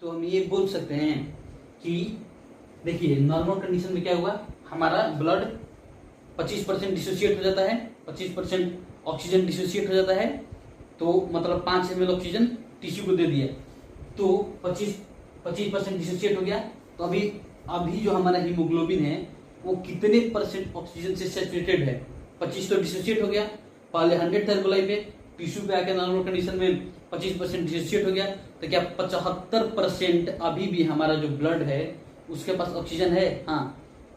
तो हम ये बोल सकते हैं कि देखिए नॉर्मल कंडीशन में क्या हुआ, हमारा ब्लड 25% डिसोसिएट हो जाता है, 25% ऑक्सीजन डिसोसिएट हो जाता है, तो मतलब 5 ml ऑक्सीजन टिश्यू को दे दिया, तो 25% डिसोसिएट हो गया। तो अभी जो हमारा हीमोग्लोबिन है वो कितने परसेंट ऑक्सीजन से सैचुरेटेड है, 25 तो डिसोसिएट हो गया, पहले 100 था एल्कोलाई पे, टिश्यू पे आके नॉर्मल कंडीशन में 25% डिसोसिएट हो गया, तो क्या 75% अभी भी हमारा जो ब्लड है उसके पास ऑक्सीजन है। हाँ,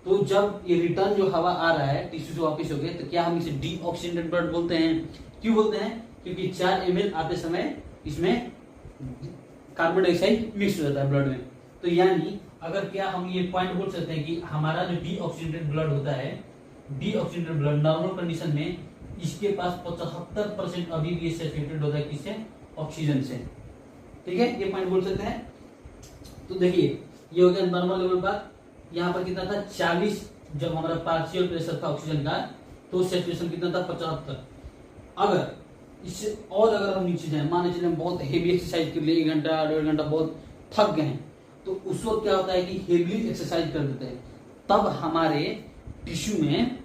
तो जब ये रिटर्न जो हवा आ रहा है टिश्यू से वापस हो गया, तो क्या हम इसे डीऑक्सीजेनेटेड ब्लड बोलते हैं। क्यों बोलते हैं, क्योंकि 4 ml आते समय इसमें कार्बन डाइऑक्साइड मिक्स हो जाता है ब्लड में। तो यानी अगर क्या हम ये पॉइंट बोल सकते हैं कि हमारा जो डीऑक्सीजेनेटेड ब्लड होता है, डीऑक्सीजेनेटेड ब्लड नॉर्मल कंडीशन में इसके पास 75% अभी भी सैचुरेटेड होता है किससे, ऑक्सीजन से। ठीक है, ये पॉइंट बोल सकते हैं। तो देखिए ये हो गया नॉर्मल लेवल पर। यहाँ पर कितना था 40, जब हमारा पार्शियल प्रेशर था ऑक्सीजन का तो सैचुरेशन कितना था 75। अगर इससे और अगर हम नीचे जाए, मान लीजिए हम बहुत हेवी एक्सरसाइज कर लिए, 1 घंटा 1.5 घंटा बहुत थक गए हैं, तो उस वक्त क्या होता है कि हेवी एक्सरसाइज कर देते हैं, तब हमारे टिश्यू में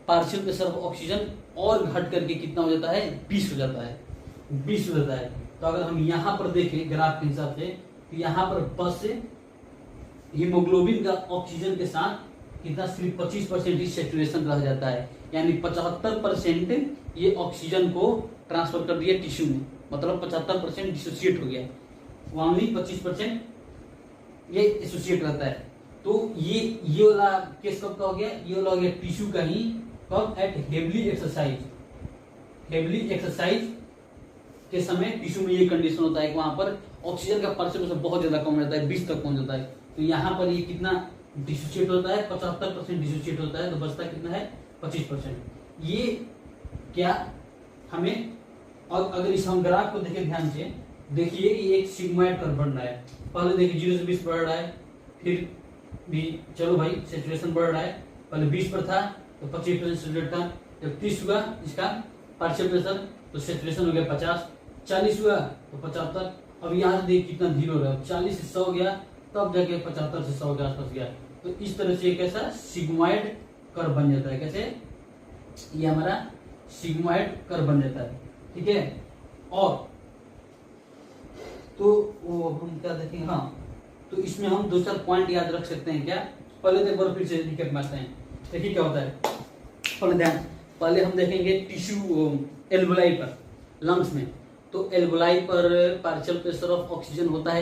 पार्शियल प्रेशर ऑफ ऑक्सीजन और घट करके कितना हो जाता है, 20 हो जाता है, 20 हो जाता है। तो अगर हम यहाँ पर देखें ग्राफ के हिसाब से, तो यहाँ पर बस हीमोग्लोबिन का ऑक्सीजन के साथ कितना सिर्फ 25% ही सैचुरेशन रह जाता है, यानी 75% ये ऑक्सीजन को ट्रांसफर कर दिया टिश्यू में, मतलब 75% डिसोसिएट हो गया, ओनली 25% ये एसोसिएट रहता है। तो ये वाला केस कब का हो गया, ये वाला हो गया टिश्यू का ही, कब, at heavily exercise. Heavily exercise के समय टिश्यू में ये कंडीशन होता है कि वहां पर ऑक्सीजन का परसेंटेज बहुत ज्यादा कम रहता है, 20 तक पहुंच जाता है। तो यहाँ पर ये कितना डिसोसिएट होता है, 75% डिसोसिएट होता है, तो बचता कितना है 25%। ये क्या हमें, और अगर इस हम ग्राफ को देखें ध्यान से, देखिए ये एक सिग्मॉइड कर्व बन रहा है। पहले देखिए 0 से 20 बढ़ रहा है, फिर भी चलो भाई सैचुरेशन बढ़ रहा है, पहले 20 पर था तो 25% सैचुरेट था, जब 30 हुआ इसका पार्शियल प्रेशर तो सैचुरेशन हो गया 50, 40 हुआ तो 75, अब यहाँ से देखिए कितना धीरे हो रहा है, 40 से 100 गया, तब जाके 75 से 100 के आसपास गया। तो इस तरह से एक ऐसा सिग्मॉइड कर्व बन जाता है। कैसे, ये हमारा सिग्मॉइड कर्व बन जाता है। ठीक है, और तो वो हम क्या देखेंगे, हाँ, तो इसमें हम 2-4 पॉइंट याद रख सकते हैं क्या। पहले तो एक बार फिर से रिकैप मारते हैं, देखिए क्या होता है। पहले हम देखेंगे टिश्यू एल्वोलाई पर, लंग्स में, तो एल्वोलाई पर पार्शियल प्रेशर ऑफ ऑक्सीजन होता है